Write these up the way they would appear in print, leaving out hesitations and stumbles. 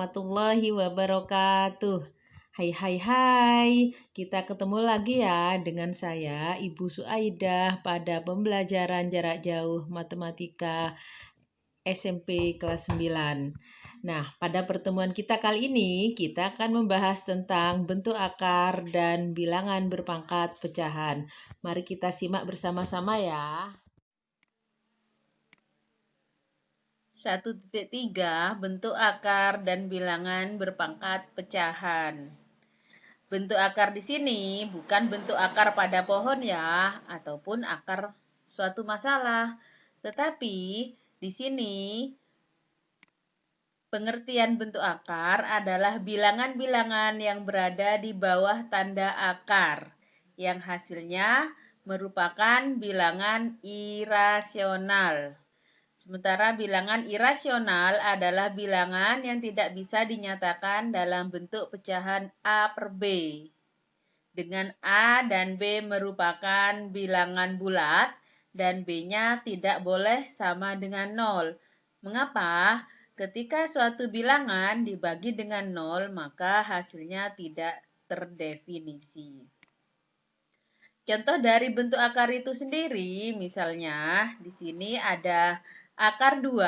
warahmatullahi wabarakatuh. Hai, kita ketemu lagi ya dengan saya Ibu Suaidah pada pembelajaran jarak jauh matematika SMP kelas 9. Nah, pada pertemuan kita kali ini kita akan membahas tentang bentuk akar dan bilangan berpangkat pecahan. Mari kita simak bersama-sama ya. 1.3 bentuk akar dan bilangan berpangkat pecahan. Bentuk akar di sini bukan bentuk akar pada pohon ya, ataupun akar suatu masalah. Tetapi di sini pengertian bentuk akar adalah bilangan-bilangan yang berada di bawah tanda akar, yang hasilnya merupakan bilangan irasional. Sementara bilangan irasional adalah bilangan yang tidak bisa dinyatakan dalam bentuk pecahan A per B. Dengan A dan B merupakan bilangan bulat dan B-nya tidak boleh sama dengan 0. Mengapa? Ketika suatu bilangan dibagi dengan 0, maka hasilnya tidak terdefinisi. Contoh dari bentuk akar itu sendiri, misalnya di sini ada akar 2,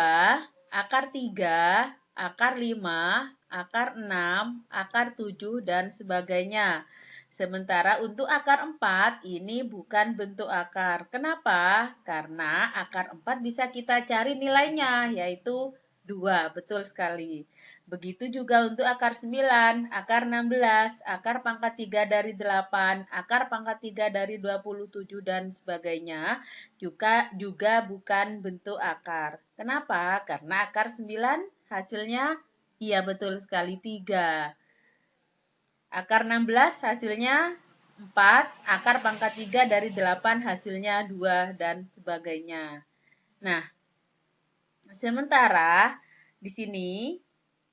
akar 3, akar 5, akar 6, akar 7, dan sebagainya. Sementara untuk akar 4 ini bukan bentuk akar. Kenapa? Karena akar 4 bisa kita cari nilainya, yaitu 2, betul sekali. Begitu juga untuk akar 9, akar 16, akar pangkat 3 dari 8, akar pangkat 3 dari 27, dan sebagainya juga bukan bentuk akar. Kenapa? Karena akar 9 hasilnya, iya betul sekali, 3. Akar 16 hasilnya 4, akar pangkat 3 dari 8 hasilnya 2, dan sebagainya. Nah, sementara di sini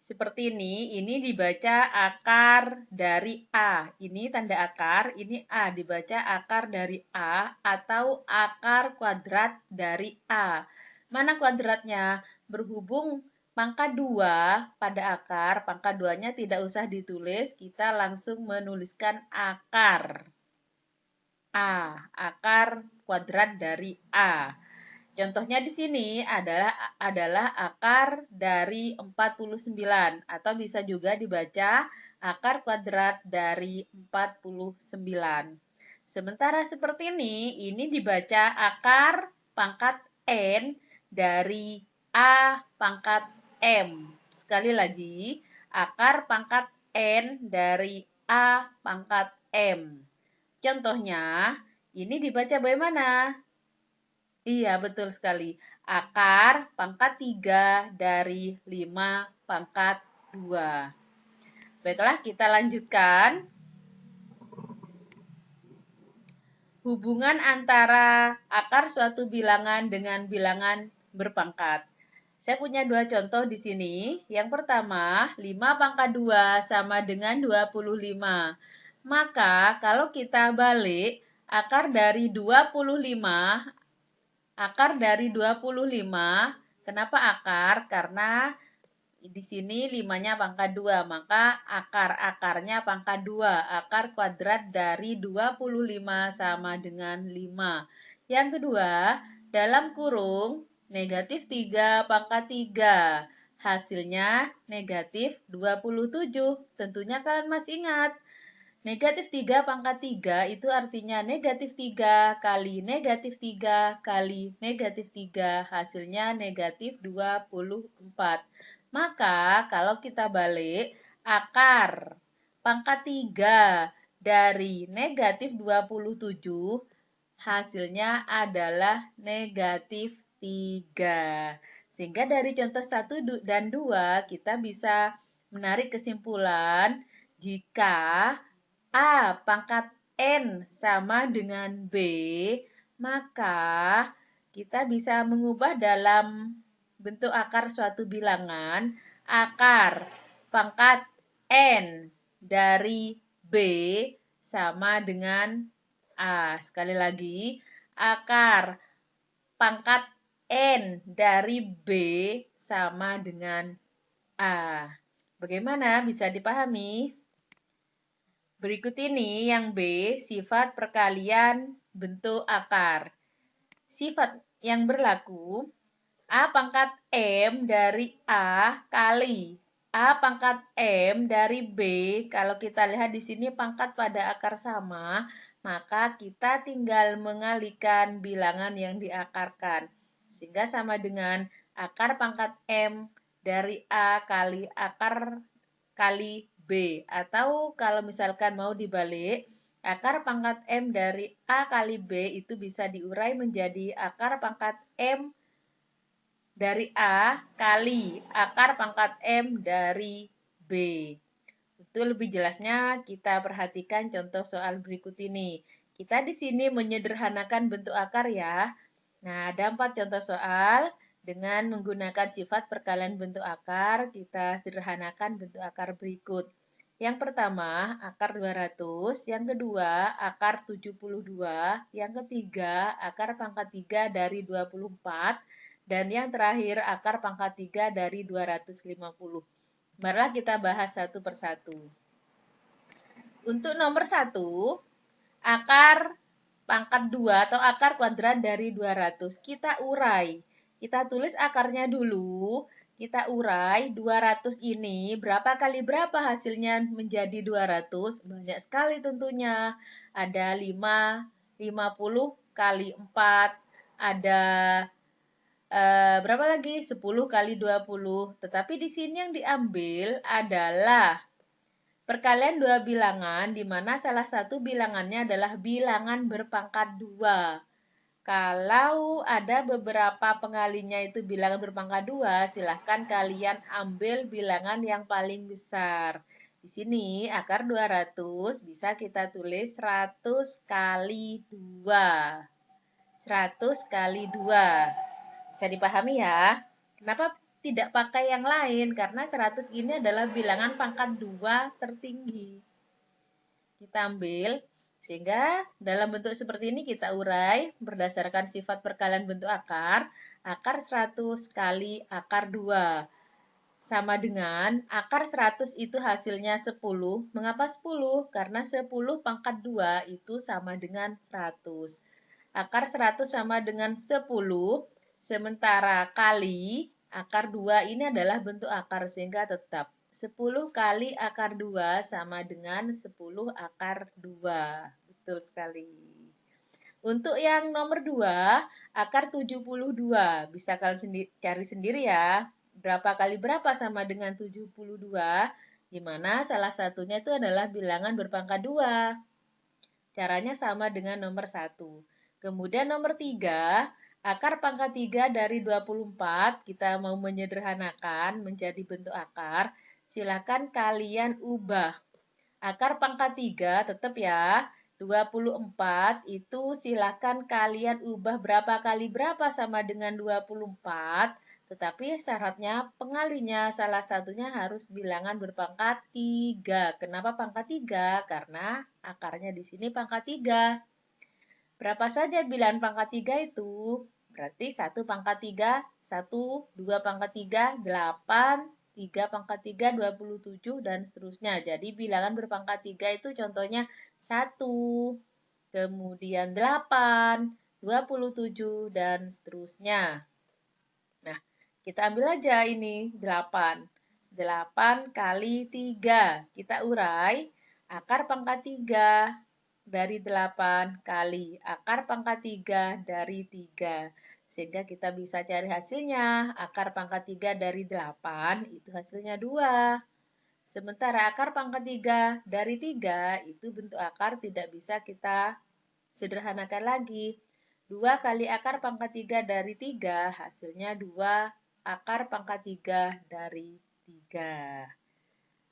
seperti ini dibaca akar dari A. Ini tanda akar, ini A, dibaca akar dari A atau akar kuadrat dari A. Mana kuadratnya? Berhubung pangkat 2 pada akar, pangkat 2-nya tidak usah ditulis, kita langsung menuliskan akar A, akar kuadrat dari A. Contohnya di sini adalah akar dari 49 atau bisa juga dibaca akar kuadrat dari 49. Sementara seperti ini dibaca akar pangkat N dari A pangkat M. Sekali lagi, akar pangkat N dari A pangkat M. Contohnya, ini dibaca bagaimana? Iya, betul sekali. Akar pangkat 3 dari 5 pangkat 2. Baiklah, kita lanjutkan. Hubungan antara akar suatu bilangan dengan bilangan berpangkat. Saya punya dua contoh di sini. Yang pertama, 5 pangkat 2 sama dengan 25. Maka, kalau kita balik, akar dari 25, kenapa akar? Karena di sini 5-nya pangkat 2, maka akarnya pangkat 2. Akar kuadrat dari 25 sama dengan 5. Yang kedua, dalam kurung negatif 3 pangkat 3. Hasilnya negatif 27. Tentunya kalian masih ingat. Negatif 3 pangkat 3 itu artinya negatif 3 kali negatif 3 kali negatif 3. Hasilnya negatif 24. Maka kalau kita balik, akar pangkat 3 dari negatif 27 hasilnya adalah negatif 3. Sehingga dari contoh 1 dan 2 kita bisa menarik kesimpulan jika A pangkat N sama dengan B, maka kita bisa mengubah dalam bentuk akar suatu bilangan, akar pangkat N dari B sama dengan A. Sekali lagi, akar pangkat N dari B sama dengan A. Bagaimana bisa dipahami? Berikut ini yang B, sifat perkalian bentuk akar. Sifat yang berlaku, A pangkat M dari A kali A pangkat M dari B. Kalau kita lihat di sini pangkat pada akar sama, maka kita tinggal mengalihkan bilangan yang diakarkan. Sehingga sama dengan akar pangkat M dari A kali akar kali B. Atau kalau misalkan mau dibalik, akar pangkat M dari A kali B itu bisa diurai menjadi akar pangkat M dari A kali akar pangkat M dari B. Itu lebih jelasnya kita perhatikan contoh soal berikut ini. Kita di sini menyederhanakan bentuk akar ya. Nah, ada 4 contoh soal. Dengan menggunakan sifat perkalian bentuk akar, kita sederhanakan bentuk akar berikut. Yang pertama, akar 200. Yang kedua, akar 72. Yang ketiga, akar pangkat 3 dari 24. Dan yang terakhir, akar pangkat 3 dari 250. Marilah kita bahas satu persatu. Untuk nomor 1, akar pangkat 2 atau akar kuadrat dari 200. Kita urai. Kita tulis akarnya dulu. Kita urai 200 ini berapa kali berapa hasilnya menjadi 200? Banyak sekali tentunya. Ada 5, 50 kali 4. Ada berapa lagi? 10 kali 20. Tetapi di sini yang diambil adalah perkalian dua bilangan, di mana salah satu bilangannya adalah bilangan berpangkat 2. Kalau ada beberapa pengalinya itu bilangan berpangkat 2, silahkan kalian ambil bilangan yang paling besar. Di sini akar 200 bisa kita tulis 100 kali 2. 100 kali 2. Bisa dipahami ya? Kenapa tidak pakai yang lain? Karena 100 ini adalah bilangan pangkat 2 tertinggi. Kita ambil, sehingga dalam bentuk seperti ini kita urai berdasarkan sifat perkalian bentuk akar. Akar 100 kali akar 2. Sama dengan akar 100 itu hasilnya 10. Mengapa 10? Karena 10 pangkat 2 itu sama dengan 100. Akar 100 sama dengan 10. Sementara kali akar 2 ini adalah bentuk akar sehingga tetap 10 kali akar 2 sama dengan 10 akar 2. Betul sekali. Untuk yang nomor 2, akar 72. Bisa kalian cari sendiri ya. Berapa kali berapa sama dengan 72? Di mana salah satunya itu adalah bilangan berpangkat 2. Caranya sama dengan nomor 1. Kemudian nomor 3, akar pangkat 3 dari 24, kita mau menyederhanakan menjadi bentuk akar, silakan kalian ubah. Akar pangkat 3 tetap ya, 24 itu silakan kalian ubah berapa kali berapa sama dengan 24, tetapi syaratnya pengalinya salah satunya harus bilangan berpangkat 3. Kenapa pangkat 3? Karena akarnya di sini pangkat 3. Berapa saja bilangan pangkat 3 itu? Berarti 1 pangkat 3, 1, 2 pangkat 3, 8, 3 pangkat 3, 27, dan seterusnya. Jadi bilangan berpangkat 3 itu contohnya 1, kemudian 8, 27, dan seterusnya. Nah, kita ambil aja ini 8. 8 kali 3. Kita urai akar pangkat 3 dari 8 kali akar pangkat 3 dari 3. Sehingga kita bisa cari hasilnya. Akar pangkat 3 dari 8 itu hasilnya 2. Sementara akar pangkat 3 dari 3 itu bentuk akar tidak bisa kita sederhanakan lagi. 2 kali akar pangkat 3 dari 3 hasilnya 2 akar pangkat 3 dari 3.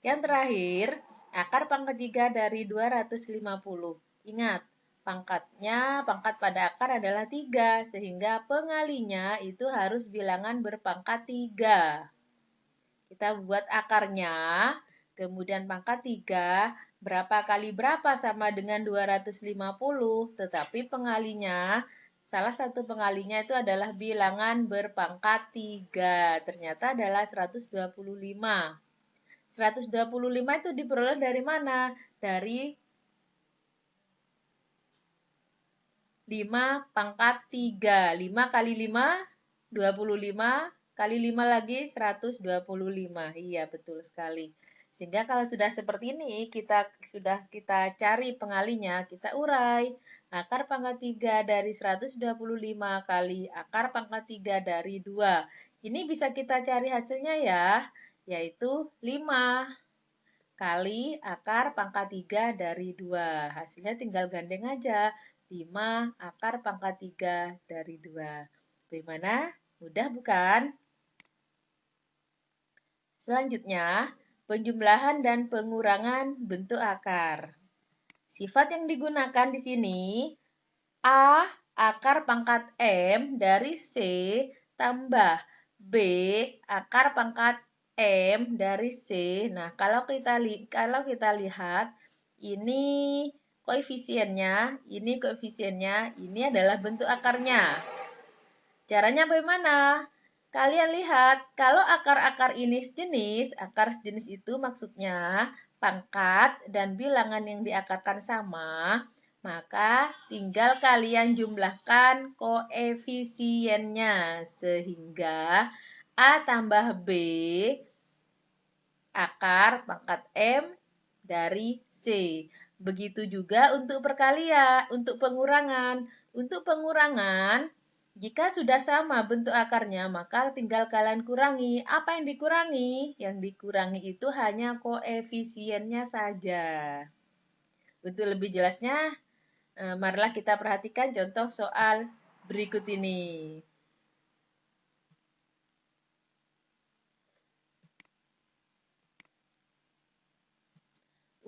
Yang terakhir, akar pangkat 3 dari 250. Ingat, pangkat pada akar adalah 3, sehingga pengalinya itu harus bilangan berpangkat 3. Kita buat akarnya, kemudian pangkat 3, berapa kali berapa sama dengan 250, tetapi pengalinya, salah satu pengalinya itu adalah bilangan berpangkat 3. Ternyata adalah 125. 125 itu diperoleh dari mana? Dari 5 pangkat 3. 5 kali 5, 25. Kali 5 lagi 125. Iya, betul sekali. Sehingga kalau sudah seperti ini, kita cari pengalinya, kita urai. Akar pangkat 3 dari 125 kali akar pangkat 3 dari 2. Ini bisa kita cari hasilnya ya, yaitu 5 kali akar pangkat 3 dari 2. Hasilnya tinggal gandeng aja. 5 akar pangkat 3 dari 2. Bagaimana? Mudah bukan? Selanjutnya, penjumlahan dan pengurangan bentuk akar. Sifat yang digunakan di sini, A akar pangkat M dari C tambah B akar pangkat M dari C. Nah, kalau kita lihat ini koefisiennya, ini adalah bentuk akarnya. Caranya bagaimana? Kalian lihat, kalau akar-akar ini sejenis, akar sejenis itu maksudnya pangkat dan bilangan yang diakarkan sama, maka tinggal kalian jumlahkan koefisiennya sehingga A tambah B akar pangkat M dari C. Begitu juga untuk perkalian, untuk pengurangan. Untuk pengurangan, jika sudah sama bentuk akarnya, maka tinggal kalian kurangi. Apa yang dikurangi? Yang dikurangi itu hanya koefisiennya saja. Untuk lebih jelasnya, marilah kita perhatikan contoh soal berikut ini.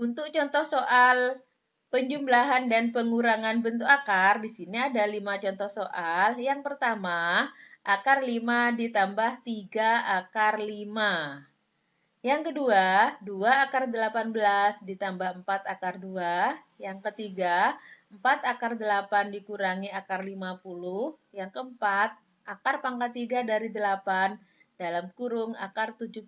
Untuk contoh soal penjumlahan dan pengurangan bentuk akar, di sini ada 5 contoh soal. Yang pertama, akar 5 ditambah 3 akar 5. Yang kedua, 2 akar 18 ditambah 4 akar 2. Yang ketiga, 4 akar 8 dikurangi akar 50. Yang keempat, akar pangkat 3 dari 8 dalam kurung akar 75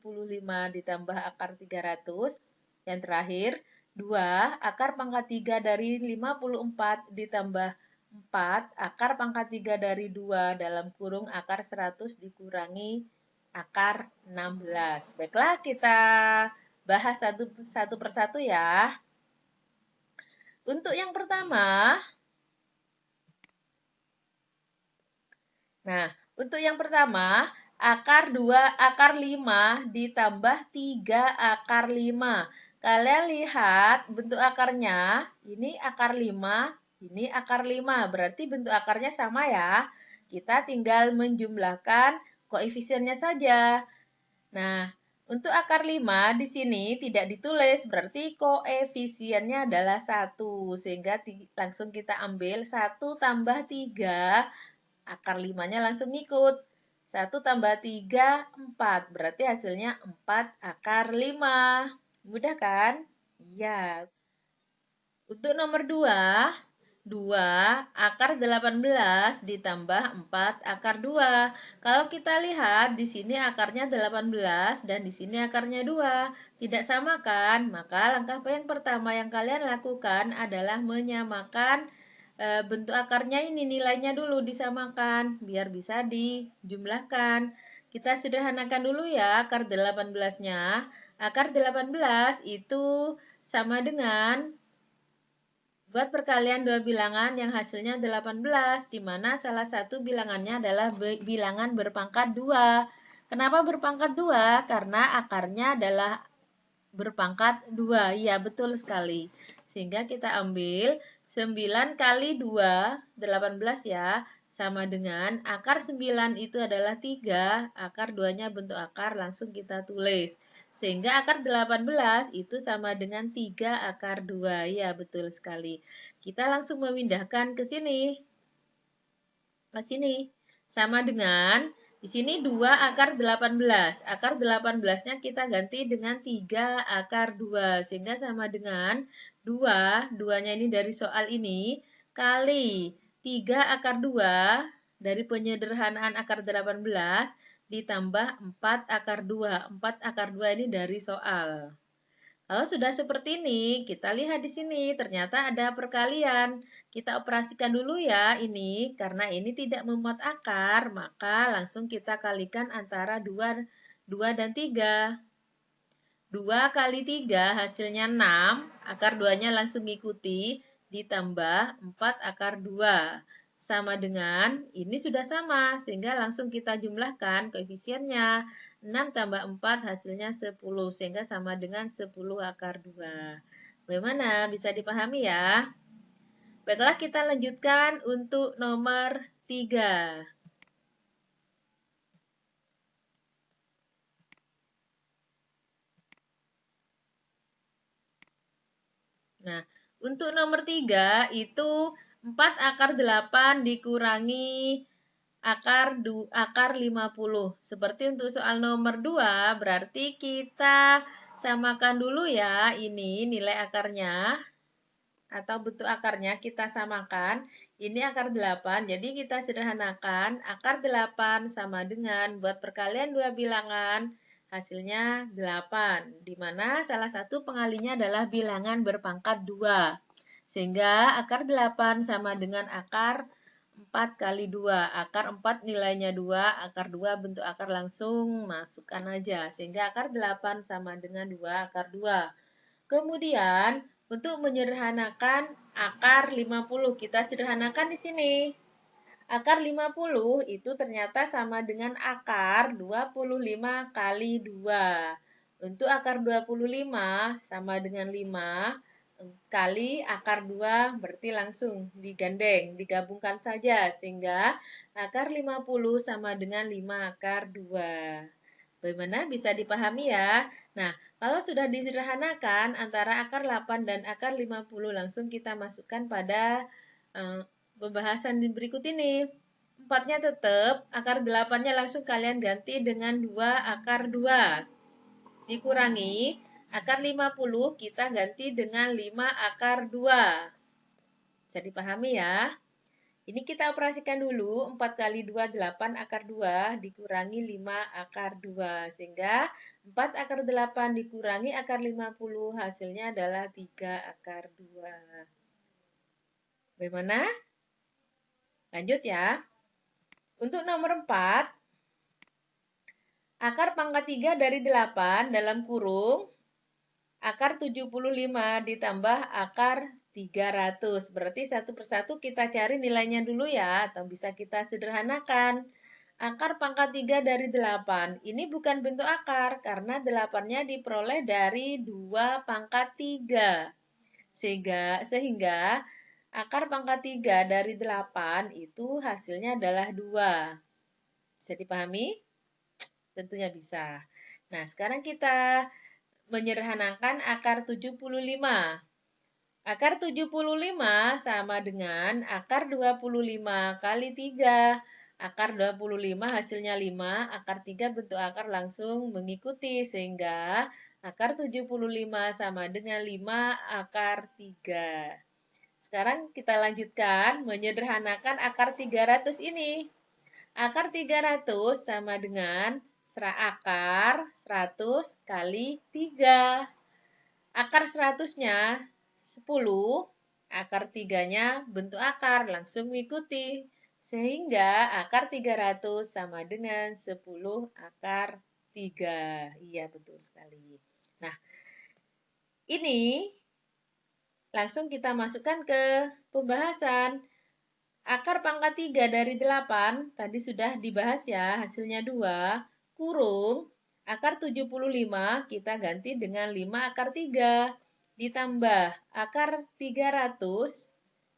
ditambah akar 300. Yang terakhir, 2 akar pangkat 3 dari 54 ditambah 4 akar pangkat 3 dari 2 dalam kurung akar 100 dikurangi akar 16. Baiklah, kita bahas satu persatu ya. Untuk yang pertama, akar 5 ditambah 3 akar 5. Kalian lihat bentuk akarnya, ini akar 5, ini akar 5. Berarti bentuk akarnya sama ya. Kita tinggal menjumlahkan koefisiennya saja. Nah, untuk akar 5 di sini tidak ditulis, berarti koefisiennya adalah 1. Sehingga langsung kita ambil 1 tambah 3, akar 5-nya langsung ikut. 1 tambah 3, 4. Berarti hasilnya 4 akar 5. Mudah kan? Iya. Untuk nomor 2, 2 akar 18 ditambah 4 akar 2. Kalau kita lihat di sini akarnya 18 dan di sini akarnya 2. Tidak sama kan? Maka langkah yang pertama yang kalian lakukan adalah menyamakan bentuk akarnya ini, nilainya dulu disamakan biar bisa dijumlahkan. Kita sederhanakan dulu ya akar 18-nya. Akar 18 itu sama dengan buat perkalian dua bilangan yang hasilnya 18, di mana salah satu bilangannya adalah bilangan berpangkat 2. Kenapa berpangkat 2? Karena akarnya adalah berpangkat 2. Iya, betul sekali. Sehingga kita ambil 9 kali 2, 18 ya, sama dengan akar 9 itu adalah 3, akar 2-nya bentuk akar, langsung kita tulis. Sehingga akar 18 itu sama dengan 3 akar 2. Ya, betul sekali. Kita langsung memindahkan ke sini. Ke sini. Sama dengan, di sini 2 akar 18. Akar 18-nya kita ganti dengan 3 akar 2. Sehingga sama dengan 2, 2-nya ini dari soal ini, kali 3 akar 2 dari penyederhanaan akar 18 ditambah 4 akar 2. 4 akar 2 ini dari soal. Kalau sudah seperti ini, kita lihat di sini, ternyata ada perkalian. Kita operasikan dulu ya ini, karena ini tidak memuat akar, maka langsung kita kalikan antara 2 dan 3. 2 kali 3 hasilnya 6, akar 2-nya langsung ngikuti, ditambah 4 akar 2. Sama dengan, ini sudah sama, sehingga langsung kita jumlahkan koefisiennya. 6 tambah 4 hasilnya 10, sehingga sama dengan 10 akar 2. Bagaimana? Bisa dipahami ya? Baiklah, kita lanjutkan untuk nomor 3. Nah, untuk nomor 3 itu 4 akar 8 dikurangi akar 50. Seperti untuk soal nomor 2, berarti kita samakan dulu ya ini nilai akarnya atau bentuk akarnya kita samakan. Ini akar 8, jadi kita sederhanakan akar 8 sama dengan buat perkalian dua bilangan hasilnya 8, di mana salah satu pengalinya adalah bilangan berpangkat 2. Sehingga akar 8 sama dengan akar 4 kali 2. Akar 4 nilainya 2, akar 2 bentuk akar langsung masukkan aja. Sehingga akar 8 sama dengan 2 akar 2. Kemudian untuk menyederhanakan akar 50, kita sederhanakan di sini. Akar 50 itu ternyata sama dengan akar 25 kali 2. Untuk akar 25 sama dengan 5 kali akar 2, berarti langsung digandeng, digabungkan saja. Sehingga akar 50 sama dengan 5 akar 2. Bagaimana? Bisa dipahami ya? Nah, kalau sudah disederhanakan antara akar 8 dan akar 50, langsung kita masukkan pada pembahasan berikut ini. 4-nya tetap, akar 8-nya langsung kalian ganti dengan 2 akar 2. Dikurangi, akar 50 kita ganti dengan 5 akar 2. Bisa dipahami ya? Ini kita operasikan dulu, 4 kali 2, 8 akar 2, dikurangi 5 akar 2. Sehingga 4 akar 8 dikurangi akar 50, hasilnya adalah 3 akar 2. Bagaimana? Lanjut ya. Untuk nomor 4, akar pangkat 3 dari 8 dalam kurung, akar 75 ditambah akar 300. Berarti satu persatu kita cari nilainya dulu ya, atau bisa kita sederhanakan. Akar pangkat 3 dari 8. Ini bukan bentuk akar, karena 8-nya diperoleh dari 2 pangkat 3. Sehingga akar pangkat 3 dari 8 itu hasilnya adalah 2. Bisa dipahami? Tentunya bisa. Nah, sekarang kita menyederhanakan akar 75. Akar 75 sama dengan akar 25 kali 3. Akar 25 hasilnya 5, akar 3 bentuk akar langsung mengikuti, sehingga akar 75 sama dengan 5 akar 3. Sekarang kita lanjutkan menyederhanakan akar 300 ini. Akar 300 sama dengan akar 100 kali 3. Akar 100-nya 10, akar 3-nya bentuk akar, langsung mengikuti. Sehingga akar 300 sama dengan 10 akar 3. Iya, betul sekali. Nah, ini langsung kita masukkan ke pembahasan. Akar pangkat 3 dari 8, tadi sudah dibahas ya, hasilnya 2, kurung, akar 75 kita ganti dengan 5 akar 3. Ditambah akar 300,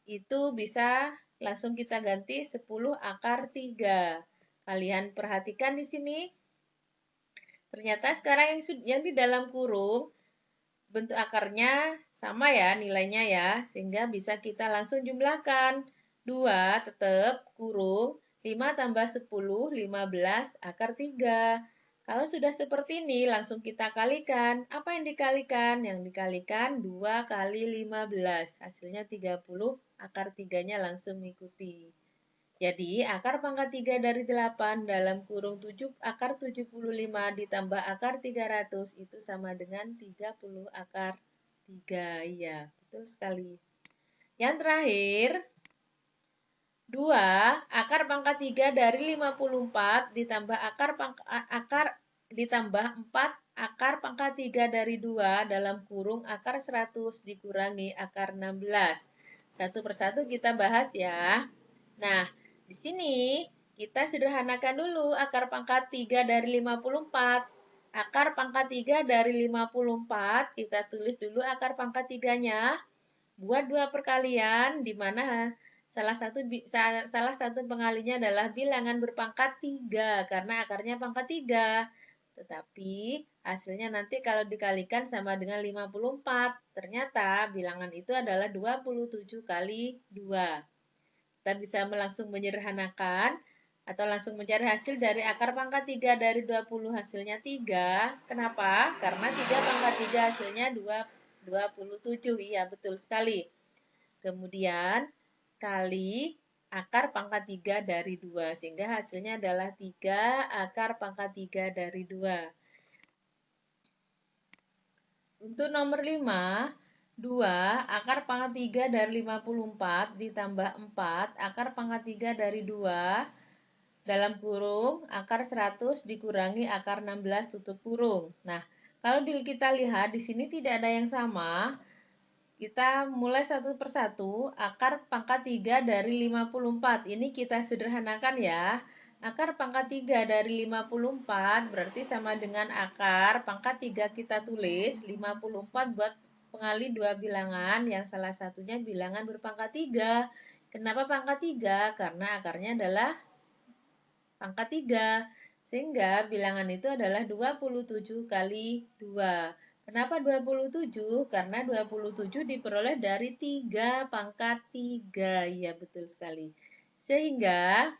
itu bisa langsung kita ganti 10 akar 3. Kalian perhatikan di sini, ternyata sekarang yang di dalam kurung, bentuk akarnya sama ya nilainya ya, sehingga bisa kita langsung jumlahkan. 2 tetap kurung, 5 tambah 10, 15 akar 3. Kalau sudah seperti ini, langsung kita kalikan. Apa yang dikalikan? Yang dikalikan 2 kali 15. Hasilnya 30, akar 3-nya langsung mengikuti. Jadi, akar pangkat 3 dari 8 dalam kurung 7 akar 75 ditambah akar 300 itu sama dengan 30 akar 3. Iya, betul sekali. Yang terakhir, 2 akar pangkat 3 dari 54 ditambah ditambah 4 akar pangkat 3 dari 2 dalam kurung akar 100 dikurangi akar 16. Satu persatu kita bahas ya. Nah, di sini kita sederhanakan dulu akar pangkat 3 dari 54. Akar pangkat 3 dari 54, kita tulis dulu akar pangkat 3-nya. Buat dua perkalian di mana salah satu pengalinya adalah bilangan berpangkat 3 karena akarnya pangkat 3. Tetapi hasilnya nanti kalau dikalikan sama dengan 54. Ternyata bilangan itu adalah 27 kali 2. Kita bisa langsung menyederhanakan atau langsung mencari hasil dari akar pangkat 3 dari 20 hasilnya 3. Kenapa? Karena 3 pangkat 3 hasilnya 27. Iya, betul sekali. Kemudian kali akar pangkat 3 dari 2. Sehingga hasilnya adalah 3 akar pangkat 3 dari 2. Untuk nomor 5, 2 akar pangkat 3 dari 54 ditambah 4 akar pangkat 3 dari 2 dalam kurung akar 100 dikurangi akar 16 tutup kurung. Nah, kalau kita lihat di sini tidak ada yang sama. Kita mulai satu persatu. Akar pangkat 3 dari 54. Ini kita sederhanakan ya. Akar pangkat 3 dari 54 berarti sama dengan akar pangkat 3 kita tulis 54 buat pengali dua bilangan yang salah satunya bilangan berpangkat 3. Kenapa pangkat 3? Karena akarnya adalah pangkat 3. Sehingga bilangan itu adalah 27 kali 2. Kenapa 27? Karena 27 diperoleh dari 3 pangkat 3. Iya, betul sekali. Sehingga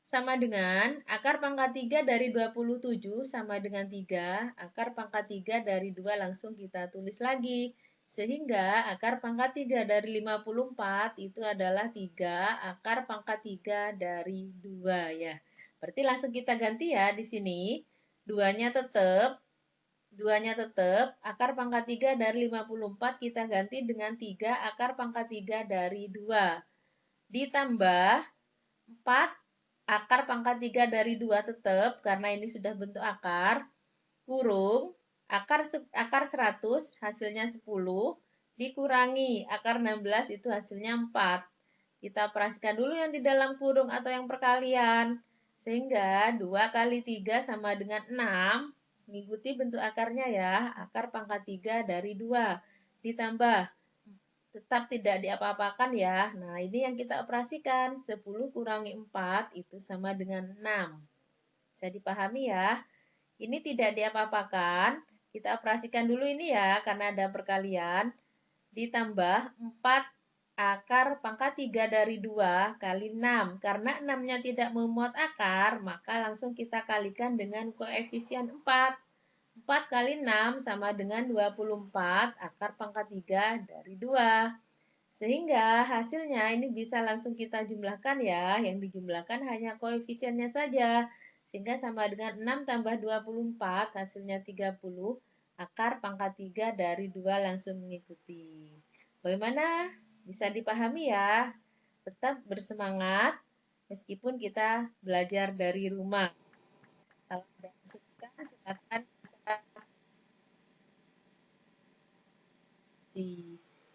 sama dengan akar pangkat 3 dari 27 sama dengan 3. Akar pangkat 3 dari 2 langsung kita tulis lagi. Sehingga akar pangkat 3 dari 54 itu adalah 3 akar pangkat 3 dari 2 ya. Berarti langsung kita ganti ya di sini. Duanya tetap, akar pangkat 3 dari 54 kita ganti dengan 3 akar pangkat 3 dari 2. Ditambah 4 akar pangkat 3 dari 2 tetap, karena ini sudah bentuk akar, kurung, akar 100 hasilnya 10, dikurangi akar 16 itu hasilnya 4. Kita operasikan dulu yang di dalam kurung atau yang perkalian. Sehingga 2 kali 3 sama dengan 6. Mengikuti bentuk akarnya ya. Akar pangkat 3 dari 2. Ditambah. Tetap tidak diapa-apakan ya. Nah, ini yang kita operasikan. 10 kurangi 4 itu sama dengan 6. Bisa dipahami ya. Ini tidak diapa-apakan. Kita operasikan dulu ini ya, karena ada perkalian. Ditambah 4 akar pangkat 3 dari 2 kali 6. Karena 6-nya tidak memuat akar, maka langsung kita kalikan dengan koefisien 4. 4 kali 6 sama dengan 24 akar pangkat 3 dari 2. Sehingga hasilnya ini bisa langsung kita jumlahkan ya. Yang dijumlahkan hanya koefisiennya saja. Sehingga sama dengan 6 tambah 24 hasilnya 30. Akar pangkat 3 dari 2 langsung mengikuti. Bagaimana? Bisa dipahami ya. Tetap bersemangat meskipun kita belajar dari rumah. Kalau ada masukan silakan bisa.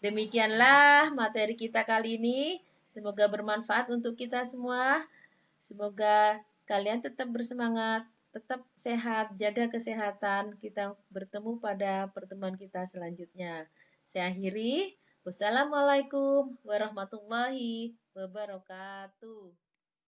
Demikianlah materi kita kali ini. Semoga bermanfaat untuk kita semua. Semoga kalian tetap bersemangat, tetap sehat, jaga kesehatan. Kita bertemu pada pertemuan kita selanjutnya. Saya akhiri. Wassalamualaikum warahmatullahi wabarakatuh.